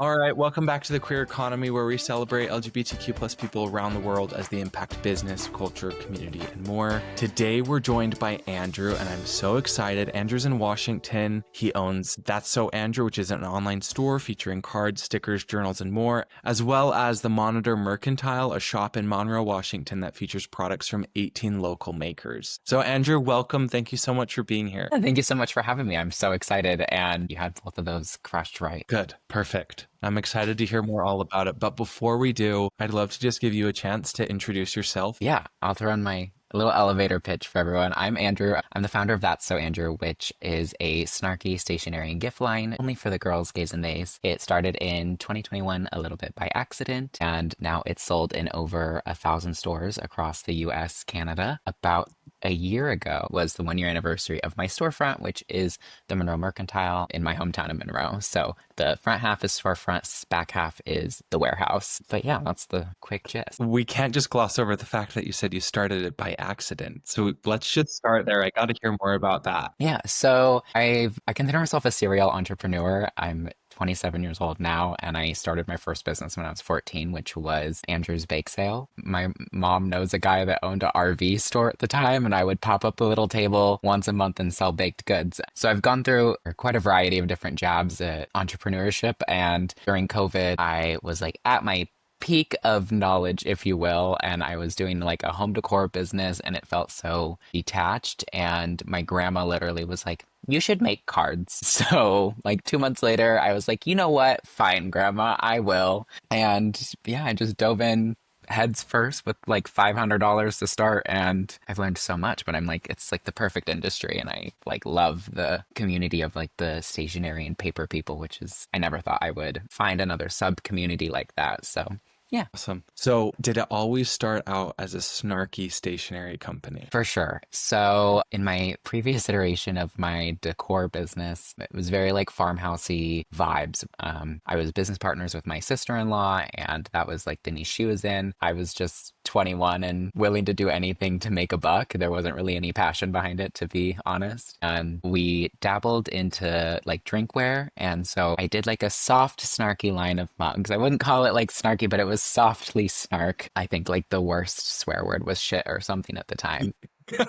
All right, welcome back to the Queer Economy, where we celebrate LGBTQ plus people around the world as they impact business, culture, community, and more. Today, we're joined by Andrew, and I'm so excited. Andrew's in Washington. He owns That's So Andrew, which is an online store featuring cards, stickers, journals, and more, as well as the Monitor Mercantile, a shop in Monroe, Washington that features products from 18 local makers. So, Andrew, welcome. Thank you so much for being here. Thank you so much for having me. I'm so excited, and you had both of those crushed right. Good. Perfect. I'm excited to hear more all about it. But before we do, I'd love to just give you a chance to introduce yourself. Yeah, I'll throw in my little elevator pitch for everyone. I'm Andrew. I'm the founder of That's So Andrew, which is a snarky stationery and gift line only for the girls, gays, and theys. It started in 2021 a little bit by accident, and now it's sold in over 1,000 stores across the US, Canada. About a year ago was the 1-year anniversary of my storefront, which is the Monroe Mercantile in my hometown of Monroe. So the front half is storefront, back half is the warehouse. But yeah, that's the quick gist. We can't just gloss over the fact that you said you started it by accident. So let's just start there. I got to hear more about that. Yeah, so I consider myself a serial entrepreneur. I'm 27 years old now, and I started my first business when I was 14, which was Andrew's Bake Sale. My mom knows a guy that owned an RV store at the time, and I would pop up the little table once a month and sell baked goods. So I've gone through quite a variety of different jobs at entrepreneurship, and during COVID, I was like at my peak of knowledge, if you will, and I was doing like a home decor business, and it felt so detached. And my grandma literally was like, you should make cards. So like 2 months later, I was like, you know what? Fine, grandma, I will. And yeah, I just dove in heads first with like $500 to start, and I've learned so much. But I'm like, it's like the perfect industry, and I like love the community of like the stationery and paper people, which is, I never thought I would find another sub community like that. So yeah. Awesome. So did it always start out as a snarky stationery company? For sure. So in my previous iteration of my decor business, it was very like farmhousey vibes. I was business partners with my sister-in-law, and that was like the niche she was in. I was just 21 and willing to do anything to make a buck. There wasn't really any passion behind it, to be honest. And we dabbled into like drinkware. And so I did like a soft, snarky line of mugs. I wouldn't call it like snarky, but it was softly snark. I think like the worst swear word was shit or something at the time.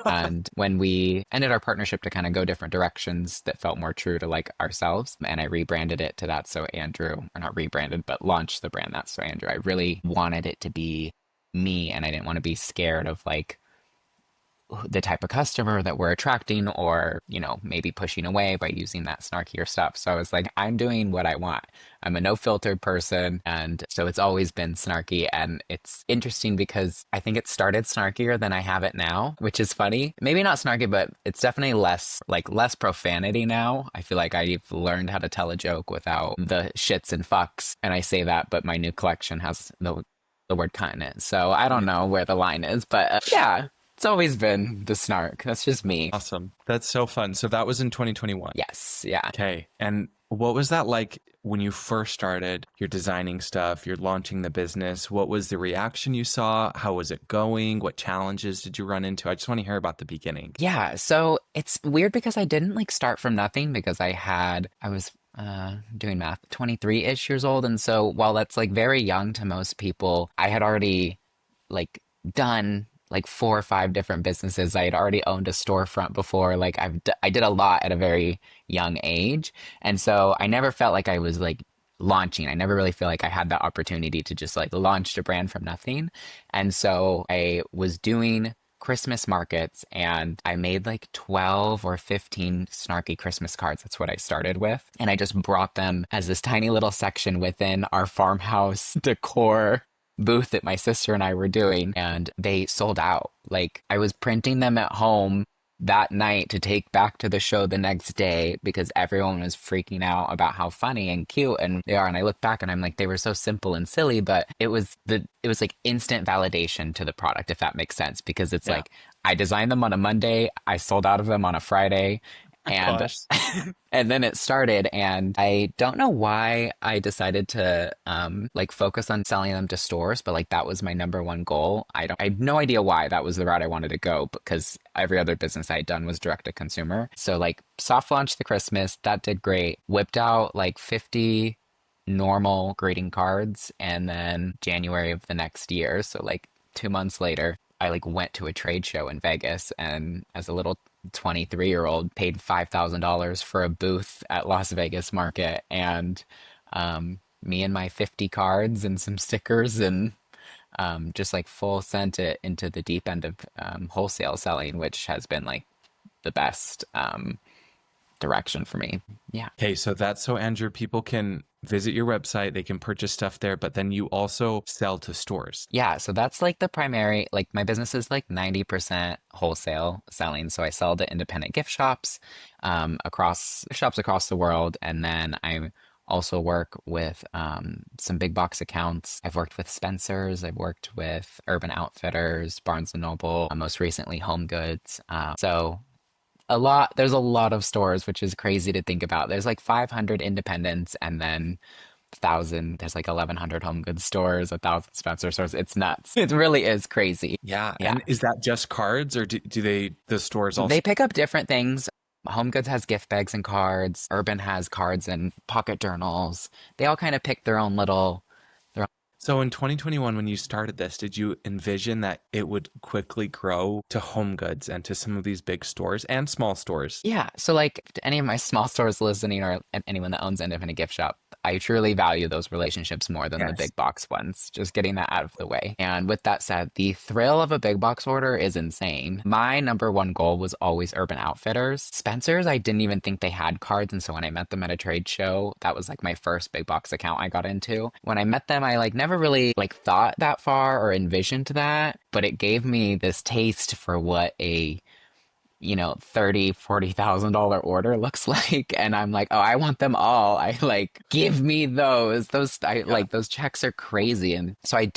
And when we ended our partnership to kind of go different directions that felt more true to like ourselves, and I rebranded it to That's So Andrew, or not rebranded, but launched the brand That's So Andrew. I really wanted it to be me, and I didn't want to be scared of like the type of customer that we're attracting, or, you know, maybe pushing away by using that snarkier stuff. So I was like, I'm doing what I want. I'm a no filter person. And so it's always been snarky. And it's interesting because I think it started snarkier than I have it now, which is funny. Maybe not snarky, but it's definitely less profanity now. I feel like I've learned how to tell a joke without the shits and fucks. And I say that, but my new collection has the word cunt in it. So I don't know where the line is, but yeah. It's always been the snark. That's just me. Awesome. That's so fun. So that was in 2021. Yes. Yeah. Okay. And what was that like when you first started? You're designing stuff, you're launching the business. What was the reaction you saw? How was it going? What challenges did you run into? I just want to hear about the beginning. Yeah. So it's weird because I didn't like start from nothing, because I was doing math, 23-ish years old. And so while that's like very young to most people, I had already like done like 4 or 5 different businesses. I had already owned a storefront before. Like I did a lot at a very young age. And so I never felt like I was like launching. I never really feel like I had the opportunity to just like launch a brand from nothing. And so I was doing Christmas markets, and I made like 12 or 15 snarky Christmas cards. That's what I started with. And I just brought them as this tiny little section within our farmhouse decor booth that my sister and I were doing, and they sold out. Like I was printing them at home that night to take back to the show the next day because everyone was freaking out about how funny and cute and they are. And I look back and I'm like, they were so simple and silly, but it was like instant validation to the product, if that makes sense, because it's like I designed them on a Monday, I sold out of them on a Friday. And and then it started, and I don't know why I decided to like focus on selling them to stores, but like that was my number one goal. I have no idea why that was the route I wanted to go, because every other business I had done was direct to consumer. So like soft launched the Christmas, that did great. Whipped out like 50 normal greeting cards. And then January of the next year, so like 2 months later, I like went to a trade show in Vegas, and as a little 23-year-old paid $5,000 for a booth at Las Vegas Market, and me and my 50 cards and some stickers, and just like full sent it into the deep end of wholesale selling, which has been like the best direction for me. Yeah. Okay, so that's so Andrew, people can visit your website, they can purchase stuff there, but then you also sell to stores. Yeah, so that's like the primary, like my business is like 90% wholesale selling. So I sell to independent gift shops across the world. And then I also work with some big box accounts. I've worked with Spencer's, I've worked with Urban Outfitters, Barnes and Noble, most recently HomeGoods. There's a lot of stores, which is crazy to think about. There's like 500 independents, and then there's like 1,100 home goods stores, 1,000 Spencer stores. It's nuts. It really is crazy. Yeah. Yeah. And is that just cards, or do the stores also? They pick up different things. Home Goods has gift bags and cards. Urban has cards and pocket journals. They all kind of pick their own little. So in 2021, when you started this, did you envision that it would quickly grow to home goods and to some of these big stores and small stores? Yeah. So like to any of my small stores listening, or anyone that owns an independent gift shop, I truly value those relationships more than the big box ones. Just getting that out of the way. And with that said, the thrill of a big box order is insane. My number one goal was always Urban Outfitters. Spencer's, I didn't even think they had cards. And so when I met them at a trade show, that was like my first big box account I got into. When I met them, I like never really like thought that far or envisioned that, but it gave me this taste for what a $30,000-$40,000 order looks like. And I'm like, oh, I want them all. I like, give me those. Like those checks are crazy. And so I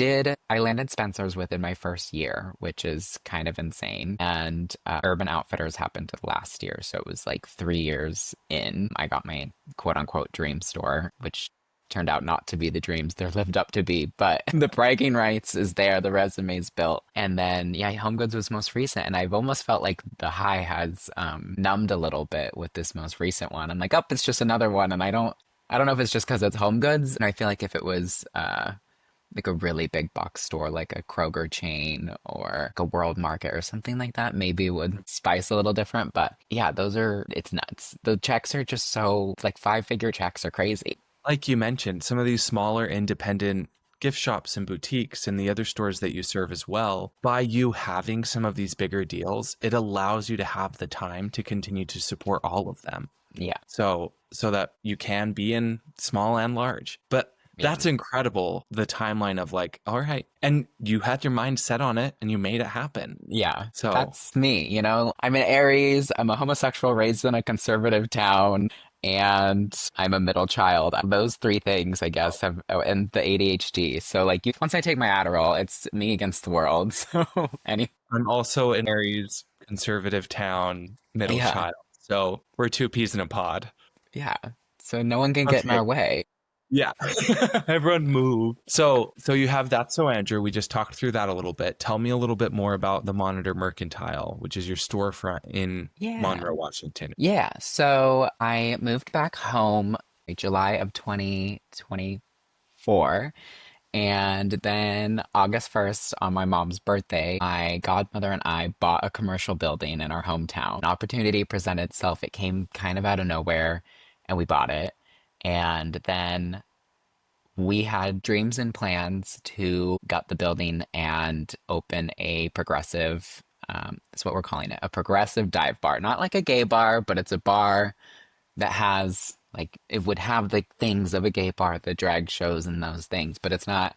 landed Spencer's within my first year, which is kind of insane. And Urban Outfitters happened last year. So it was like 3 years in, I got my quote unquote dream store, which turned out not to be the dreams they're lived up to be, but the bragging rights is there, the resume's built. And then HomeGoods was most recent, and I've almost felt like the high has numbed a little bit with this most recent one. I'm like, oh, it's just another one. And I don't know if it's just because it's HomeGoods, and I feel like if it was like a really big box store like a Kroger chain or like a World Market or something like that, maybe it would spice a little different. But yeah, it's nuts. The checks are just so, like, 5-figure checks are crazy. Like you mentioned, some of these smaller independent gift shops and boutiques and the other stores that you serve as well, by you having some of these bigger deals, it allows you to have the time to continue to support all of them. Yeah. So that you can be in small and large. But that's incredible, the timeline of like, all right. And you had your mind set on it and you made it happen. Yeah. So that's me, I'm an Aries, I'm a homosexual raised in a conservative town, and I'm a middle child. Those three things, I guess, and the ADHD. So like once I take my Adderall, it's me against the world. So I'm also an Aries, conservative town, middle child. So we're two peas in a pod. Yeah. So no one can get in our way. Yeah. Everyone move. So you have that. So Andrew, we just talked through that a little bit. Tell me a little bit more about the Monitor Mercantile, which is your storefront in Monroe, Washington. Yeah. So I moved back home in July of 2024. And then August 1st, on my mom's birthday, my godmother and I bought a commercial building in our hometown. An opportunity presented itself. It came kind of out of nowhere, and we bought it. And then we had dreams and plans to gut the building and open a progressive, that's what we're calling it, a progressive dive bar. Not like a gay bar, but it's a bar that has, like, it would have the things of a gay bar, the drag shows and those things, but it's not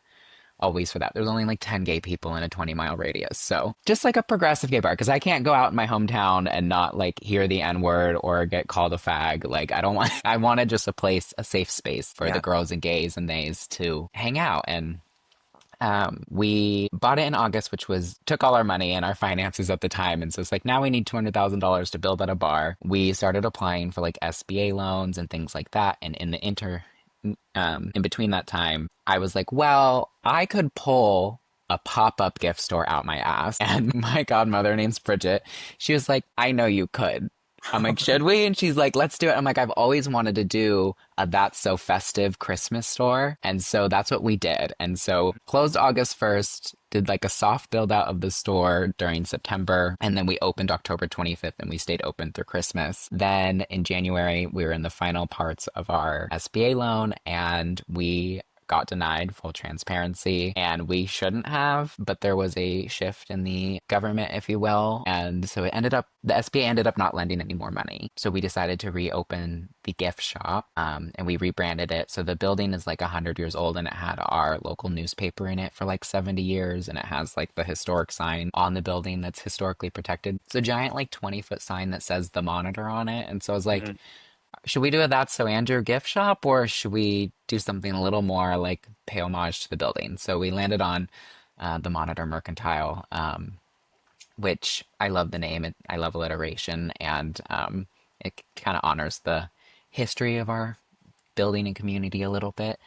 always for that. There's only like 10 gay people in a 20-mile radius. So just like a progressive gay bar, because I can't go out in my hometown and not like hear the N-word or get called a fag. Like I wanted just a safe space for the girls and gays and theys to hang out. And we bought it in August, which took all our money and our finances at the time. And so it's like, now we need $200,000 to build out a bar. We started applying for like SBA loans and things like that. And in between that time, I was like, well, I could pull a pop-up gift store out my ass. And my godmother, name's Bridget, she was like, I know you could. I'm like, should we? And she's like, let's do it. I'm like, I've always wanted to do a That's So Festive Christmas store. And so that's what we did. And so closed August 1st, did like a soft build out of the store during September. And then we opened October 25th and we stayed open through Christmas. Then in January, we were in the final parts of our SBA loan and we got denied full transparency, and we shouldn't have, but there was a shift in the government, if you will. And so the SBA ended up not lending any more money. So we decided to reopen the gift shop, and we rebranded it. So the building is like 100 years old and it had our local newspaper in it for like 70 years. And it has like the historic sign on the building that's historically protected. It's a giant like 20-foot sign that says the Monitor on it. And so I was like, should we do a That's So Andrew gift shop or should we do something a little more like pay homage to the building? So we landed on the Monitor Mercantile, which I love the name. I love alliteration, and it kind of honors the history of our building and community a little bit.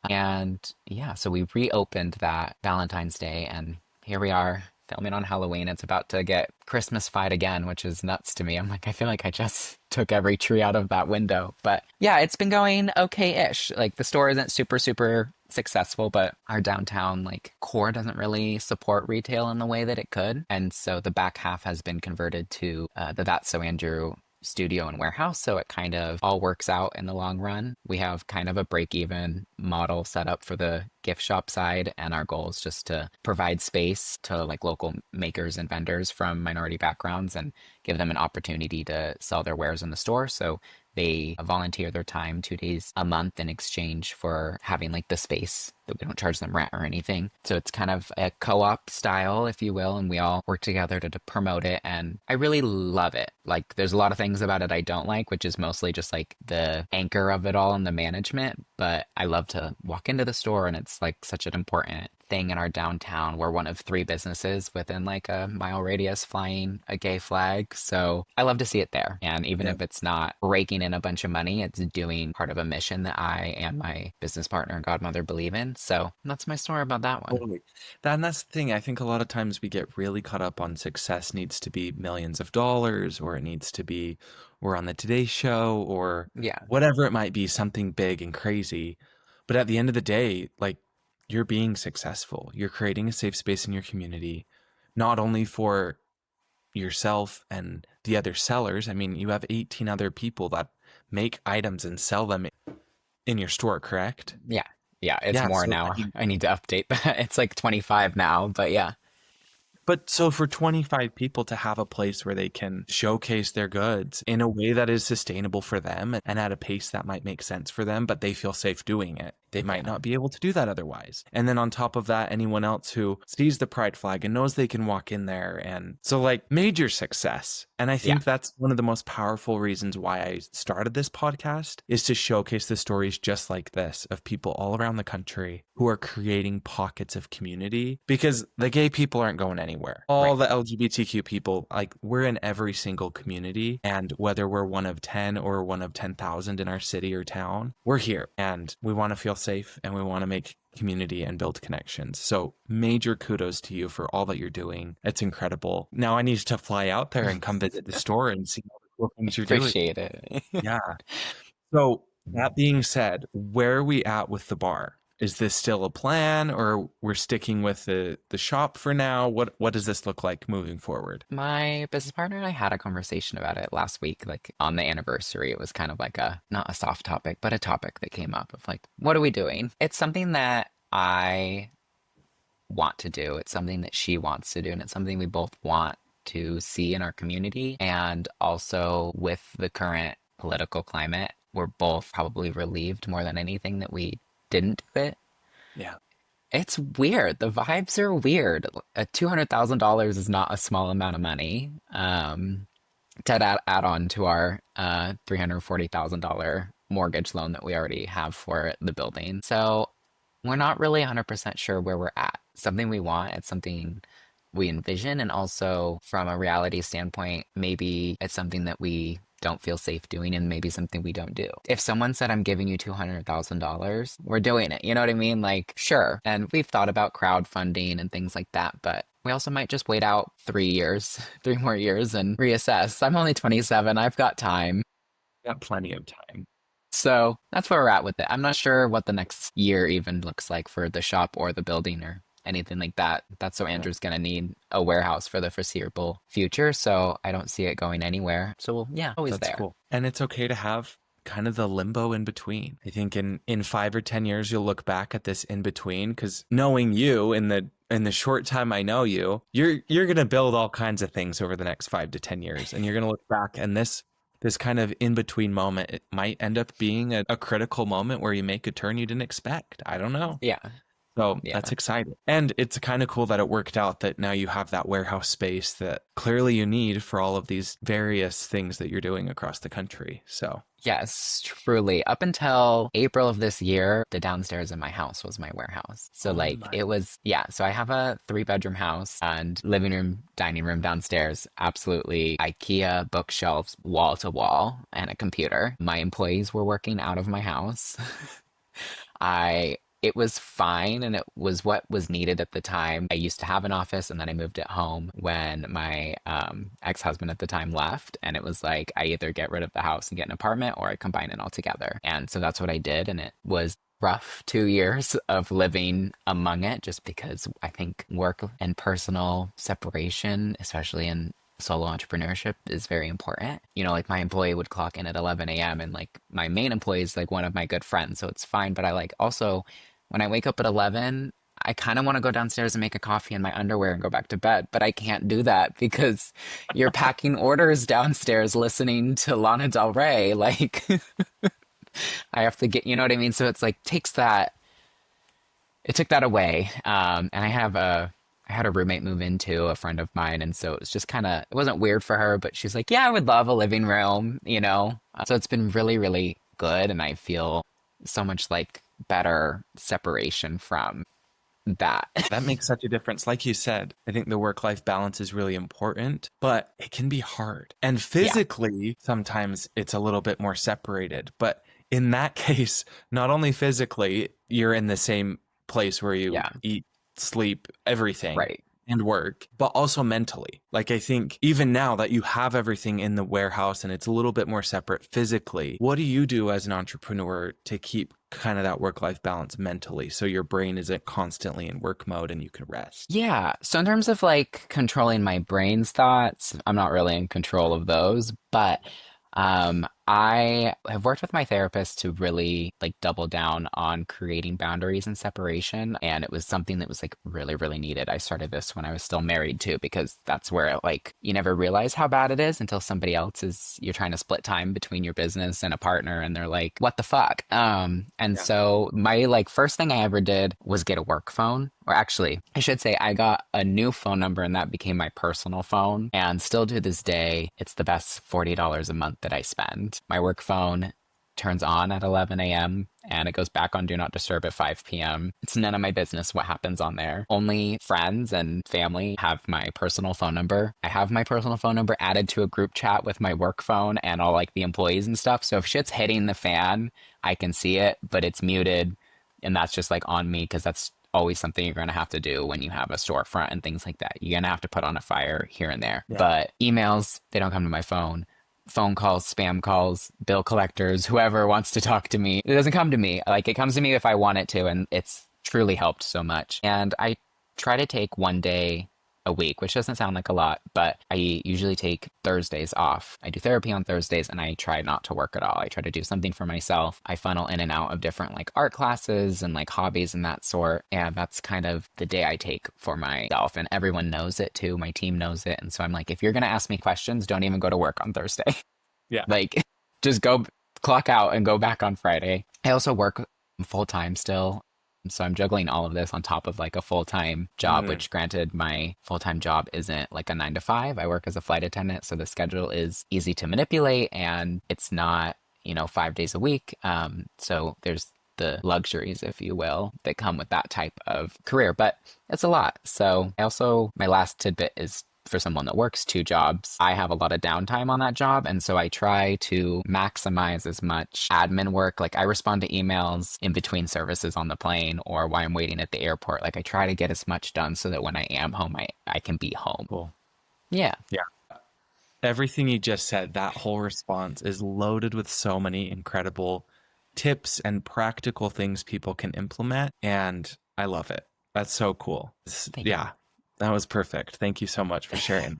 And yeah, so we reopened that Valentine's Day, and here we are filming on Halloween. It's about to get Christmas-fied again, which is nuts to me. I'm like, I feel like I just took every tree out of that window. But yeah, it's been going okay-ish. Like the store isn't super, super successful, but our downtown like core doesn't really support retail in the way that it could. And so the back half has been converted to the That's So Andrew studio and warehouse, so it kind of all works out in the long run. We have kind of a break-even model set up for the gift shop side, and our goal is just to provide space to like local makers and vendors from minority backgrounds and give them an opportunity to sell their wares in the store. So they volunteer their time 2 days a month in exchange for having like the space that we don't charge them rent or anything. So it's kind of a co-op style, if you will, and we all work together to promote it. And I really love it. Like there's a lot of things about it I don't like, which is mostly just like the anchor of it all and the management. But I love to walk into the store and it's like such an important thing in our downtown. We're one of 3 businesses within like a mile radius flying a gay flag. So I love to see it there. And even if it's not raking in a bunch of money, it's doing part of a mission that I and my business partner and godmother believe in. So that's my story about that one. Totally. That's the thing. I think a lot of times we get really caught up on success needs to be millions of dollars, or it needs to be we're on the Today Show, or Yeah. whatever it might be, something big and crazy. But at the end of the day, like you're being successful. You're creating a safe space in your community, not only for yourself and the other sellers. I mean, you have 18 other people that make items and sell them in your store, correct? Yeah. Yeah. It's Yeah. more So now. I need to update that. It's like 25 now, but yeah. But so for 25 people to have a place where they can showcase their goods in a way that is sustainable for them and at a pace that might make sense for them, but they feel safe doing it. They might not be able to do that otherwise. And then on top of that, anyone else who sees the pride flag and knows they can walk in there. And so like major success. And I think that's one of the most powerful reasons why I started this podcast, is to showcase the stories just like this of people all around the country who are creating pockets of community, because the gay people aren't going anywhere. All the LGBTQ people, like we're in every single community, and whether we're one of 10 or one of 10,000 in our city or town, we're here and we want to feel safe and we want to make community and build connections. So major kudos to you for all that you're doing. It's incredible. Now I need to fly out there and come visit the store and see all the cool things you're doing. Appreciate it. Yeah. So that being said, where are we at with the bar? Is this still a plan, or we're sticking with the shop for now? What does this look like moving forward? My business partner and I had a conversation about it last week, like on the anniversary. It was kind of like not a soft topic, but a topic that came up of like, what are we doing? It's something that I want to do. It's something that she wants to do, and it's something we both want to see in our community. And also with the current political climate, we're both probably relieved more than anything that we didn't do it. Yeah. It's weird. The vibes are weird. $200,000 is not a small amount of money to add on to our $340,000 mortgage loan that we already have for the building. So we're not really 100% sure where we're at. Something we want, it's something we envision, and also from a reality standpoint, maybe it's something that we don't feel safe doing, and maybe something we don't do. If someone said, I'm giving you $200,000, we're doing it. You know what I mean? Like, sure. And we've thought about crowdfunding and things like that, but We also might just wait out 3 years, 3 more years and reassess. I'm only 27. I've got time. Got plenty of time. So that's where we're at with it. I'm not sure what the next year even looks like for the shop or the building or anything like that. That's so Yeah, Andrew's going to need a warehouse for the foreseeable future. So I don't see it going anywhere. So yeah, always that's there. cool. And it's okay to have kind of the limbo in between. I think in 5 or 10 years you'll look back at this in between, because knowing you in the short time I know you, you're gonna build all kinds of things over the next 5 to 10 years, and you're gonna look back, and this kind of in between moment, it might end up being a critical moment where you make a turn you didn't expect. I don't know. Yeah. So Yeah. that's exciting. And it's kind of cool that it worked out that now you have that warehouse space that clearly you need for all of these various things that you're doing across the country. So, Yes, truly. Up until April of this year, the downstairs in my house was my warehouse. So oh like my. it was, yeah. So I have a 3 bedroom house and living room, dining room downstairs, absolutely IKEA bookshelves wall to wall and a computer. My employees were working out of my house. It was fine and it was what was needed at the time. I used to have an office and then I moved it home when my ex-husband at the time left. And it was like I either get rid of the house and get an apartment or I combine it all together. And so that's what I did. And it was rough 2 years of living among it just because I think work and personal separation, especially in solo entrepreneurship, is very important. You know, like my employee would clock in at 11 a.m. and like my main employee is like one of my good friends, so it's fine. But I like also when I wake up at 11, I kind of want to go downstairs and make a coffee in my underwear and go back to bed, but I can't do that because you're packing orders downstairs listening to Lana Del Rey. Like I have to get, you know what I mean? So it's like it took that away. And I had a roommate move into a friend of mine. And so it was just kind of, it wasn't weird for her, but she's like, yeah, I would love a living room, you know? So it's been really, really good. And I feel so much like better separation from that. That makes such a difference. Like you said, I think the work-life balance is really important, but it can be hard. And Yeah. physically, sometimes it's a little bit more separated. But in that case, not only physically, you're in the same place where you Yeah. eat, sleep, everything. Right. And work, but also mentally. Like, I think even now that you have everything in the warehouse and it's a little bit more separate physically, what do you do as an entrepreneur to keep kind of that work-life balance mentally so your brain isn't constantly in work mode and you can rest? Yeah. So in terms of like controlling my brain's thoughts, I'm not really in control of those, but I have worked with my therapist to really like double down on creating boundaries and separation. And it was something that was like really, really needed. I started this when I was still married too, because that's where like you never realize how bad it is until somebody else is, you're trying to split time between your business and a partner and they're like, what the fuck? And Yeah. so my like first thing I ever did was get a work phone. Or actually, I should say I got a new phone number and that became my personal phone. And still to this day, it's the best $40 a month that I spend. My work phone turns on at 11 a.m. and it goes back on Do Not Disturb at 5 p.m. It's none of my business what happens on there. Only friends and family have my personal phone number. I have my personal phone number added to a group chat with my work phone and all like the employees and stuff. So if shit's hitting the fan, I can see it, but it's muted. And that's just like on me because that's always something you're going to have to do when you have a storefront and things like that. You're going to have to put on a fire here and there. Yeah. But emails, they don't come to my phone. Phone calls, spam calls, bill collectors, whoever wants to talk to me. It doesn't come to me. Like it comes to me if I want it to. And it's truly helped so much. And I try to take one day a week, which doesn't sound like a lot, but I usually take Thursdays off. I do therapy on Thursdays and I try not to work at all. I try to do something for myself. I funnel in and out of different like art classes and like hobbies and that sort. And that's kind of the day I take for myself. And everyone knows it too. My team knows it. And so I'm like, if you're going to ask me questions, don't even go to work on Thursday. Yeah. Like just go clock out and go back on Friday. I also work full time still. So I'm juggling all of this on top of like a full-time job, which granted my full-time job isn't like a 9 to 5. I work as a flight attendant. So the schedule is easy to manipulate and it's not, 5 days a week. So there's the luxuries, if you will, that come with that type of career, but it's a lot. So my last tidbit is for someone that works two jobs, I have a lot of downtime on that job. And so I try to maximize as much admin work. Like I respond to emails in between services on the plane or while I'm waiting at the airport. Like I try to get as much done so that when I am home, I can be home. Cool. Yeah. Yeah. Everything you just said, that whole response is loaded with so many incredible tips and practical things people can implement. And I love it. That's so cool. Thank you. Yeah, that was perfect. Thank you so much for sharing.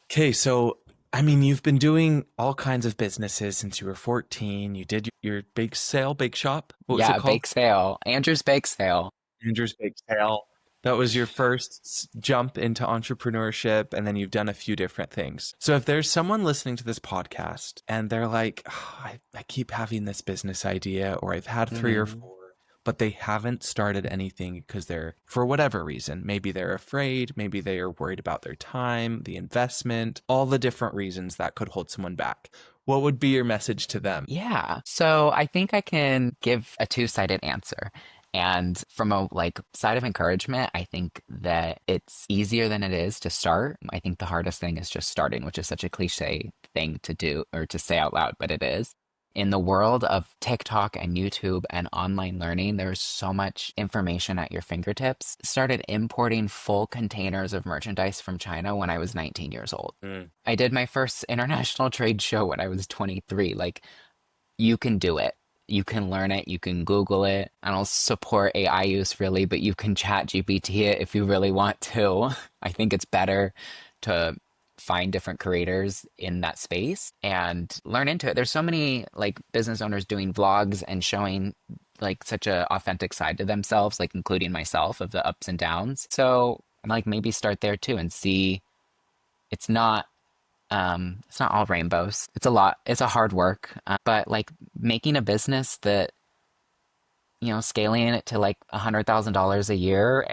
Okay, so I mean, you've been doing all kinds of businesses since you were 14. You did your bake shop. What was it Yeah, called? bake sale. Andrew's bake sale. Andrew's Bake Sale. That was your first jump into entrepreneurship, and then you've done a few different things. So if there's someone listening to this podcast and they're like, "Oh, I keep having this business idea, or I've had three or Mhm. four, but they haven't started anything because they're, for whatever reason, maybe they're afraid, maybe they are worried about their time, the investment, all the different reasons that could hold someone back. What would be your message to them? Yeah. So I think I can give a two-sided answer. And from a like side of encouragement, I think that it's easier than it is to start. I think the hardest thing is just starting, which is such a cliche thing to do or to say out loud, but it is. In the world of TikTok and YouTube and online learning, there's so much information at your fingertips. Started importing full containers of merchandise from China when I was 19 years old. Mm. I did my first international trade show when I was 23. Like, you can do it. You can learn it. You can Google it. I don't support AI use really, but you can chat GPT it if you really want to. I think it's better to find different creators in that space and learn into it. There's so many like business owners doing vlogs and showing like such a authentic side to themselves, like including myself of the ups and downs. So I'm like maybe start there too and see it's it's not all rainbows. It's a lot. It's a hard work. But like making a business that, scaling it to like $100,000 a year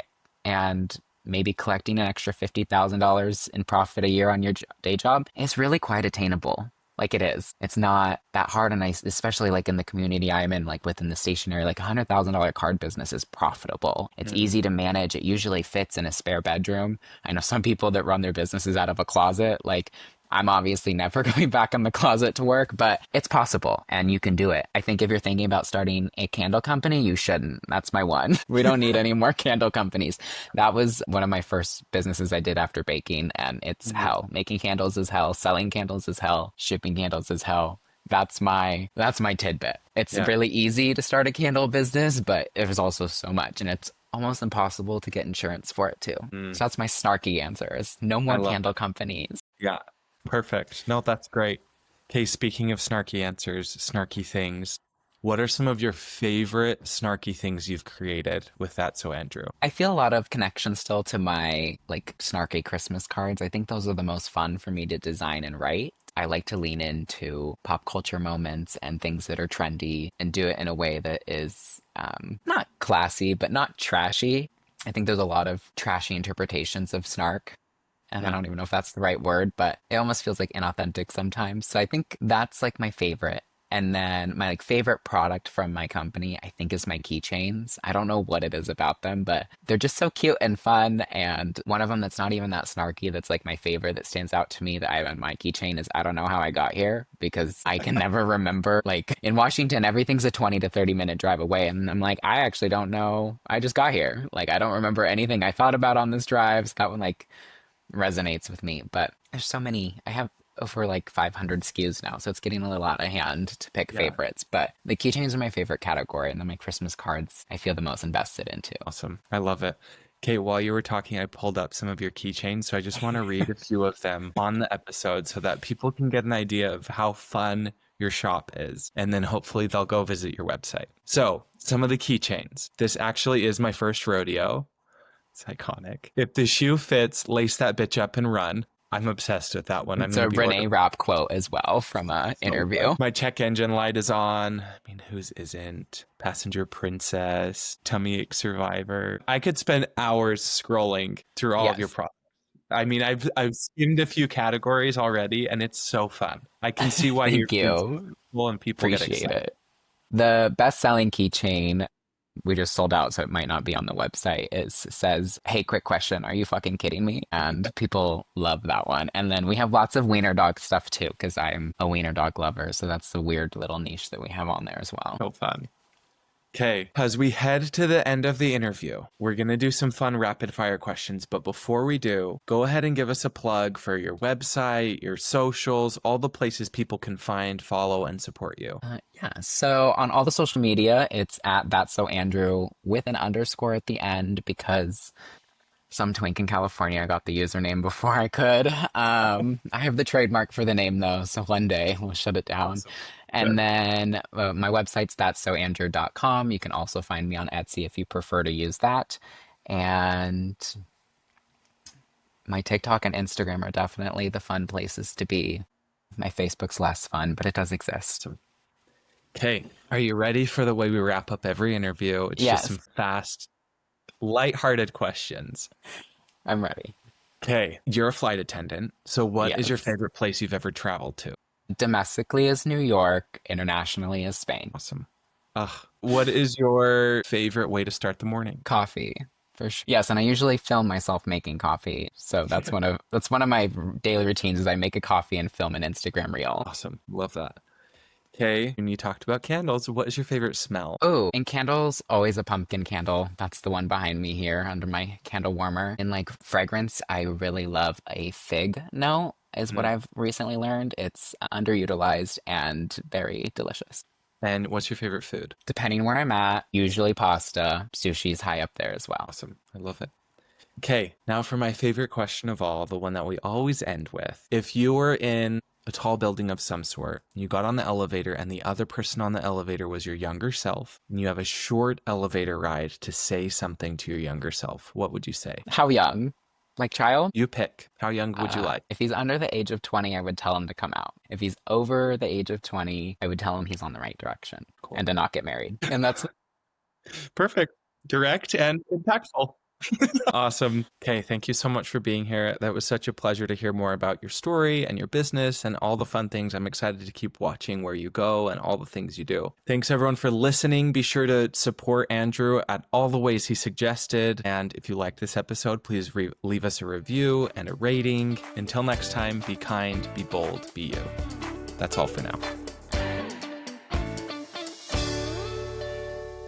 and maybe collecting an extra $50,000 in profit a year on your day job is really quite attainable. Like it is. It's not that hard. And especially like in the community I'm in, like within the stationery, like $100,000 card business is profitable. It's easy to manage. It usually fits in a spare bedroom. I know some people that run their businesses out of a closet. Like I'm obviously never going back in the closet to work, but it's possible and you can do it. I think if you're thinking about starting a candle company, you shouldn't. That's my one. We don't need any more candle companies. That was one of my first businesses I did after baking, and it's hell. Making candles is hell. Selling candles is hell. Shipping candles is hell. That's my tidbit. It's Yeah. really easy to start a candle business, but there's also so much, and it's almost impossible to get insurance for it too. So that's my snarky answer: is no more love candle companies. Yeah. Perfect. No, that's great. Okay, speaking of snarky answers, snarky things, what are some of your favorite snarky things you've created with That So Andrew? I feel a lot of connection still to my like snarky Christmas cards. I think those are the most fun for me to design and write. I like to lean into pop culture moments and things that are trendy and do it in a way that is not classy, but not trashy. I think there's a lot of trashy interpretations of snark. And I Yeah. don't even know if that's the right word, but it almost feels like inauthentic sometimes. So I think that's like my favorite. And then my like favorite product from my company, I think, is my keychains. I don't know what it is about them, but they're just so cute and fun. And one of them that's not even that snarky, that's like my favorite that stands out to me that I have on my keychain is I don't know how I got here, because I can never remember. Like in Washington, everything's a 20 to 30-minute drive away. And I'm like, I actually don't know. I just got here. Like I don't remember anything I thought about on this drive. So that one like resonates with me. But there's so many. I have over like 500 SKUs now, so it's getting a little out of hand to pick Yeah. favorites. But the keychains are my favorite category, and then my Christmas cards I feel the most invested into. Awesome. I love it. Okay, while you were talking, I pulled up some of your keychains, so I just want to read a few of them on the episode so that people can get an idea of how fun your shop is, and then hopefully they'll go visit your website. So, some of the keychains. This actually is my first rodeo. It's iconic. If the shoe fits, lace that bitch up and run. I'm obsessed with that one. I'm It's a going to be Renee ordering. Rapp quote as well from a interview. My check engine light is on. I mean, whose isn't? Passenger Princess, Tummy Ache Survivor. I could spend hours scrolling through all of your Yes. products. I mean, I've skimmed a few categories already, and it's so fun. I can see why you're Thank you. successful and people get Appreciate excited. it. The best-selling keychain We just sold out, so it might not be on the website. It says, "Hey, quick question. Are you fucking kidding me?" And people love that one. And then we have lots of wiener dog stuff too, because I'm a wiener dog lover. So that's the weird little niche that we have on there as well. So fun. Okay, as we head to the end of the interview, we're going to do some fun rapid fire questions. But before we do, go ahead and give us a plug for your website, your socials, all the places people can find, follow, and support you. Yeah. So on all the social media, it's at That's So Andrew with an underscore at the end because some twink in California got the username before I could. I have the trademark for the name though, so one day we'll shut it down. Awesome. And then my website's that'ssoandrew.com. You can also find me on Etsy if you prefer to use that. And my TikTok and Instagram are definitely the fun places to be. My Facebook's less fun, but it does exist. Okay, are you ready for the way we wrap up every interview? It's Yes. just some fast, lighthearted questions. I'm ready. Okay, you're a flight attendant. So what is your Yes. favorite place you've ever traveled to? Domestically is New York, internationally is Spain. Awesome. What is your favorite way to start the morning? Coffee, for sure. Yes, and I usually film myself making coffee. So that's one of my daily routines is I make a coffee and film an Instagram reel. Awesome. Love that. Okay, and you talked about candles. What is your favorite smell? Oh, and candles, always a pumpkin candle. That's the one behind me here under my candle warmer. In like fragrance, I really love a fig note, is what I've recently learned. It's underutilized and very delicious. And what's your favorite food? Depending where I'm at, usually pasta. Sushi's high up there as well. Awesome. I love it. Okay, now for my favorite question of all, the one that we always end with. If you were in a tall building of some sort, you got on the elevator and the other person on the elevator was your younger self, and you have a short elevator ride to say something to your younger self, what would you say? How young? Like child? You pick. How young would you like? If he's under the age of 20, I would tell him to come out. If he's over the age of 20, I would tell him he's on the right direction and to not get married. And that's Perfect. Direct and impactful. Awesome. Okay, thank you so much for being here. That was such a pleasure to hear more about your story and your business and all the fun things. I'm excited to keep watching where you go and all the things you do. Thanks everyone for listening. Be sure to support Andrew at all the ways he suggested. And if you liked this episode, please leave us a review and a rating. Until next time, be kind, be bold, be you. That's all for now.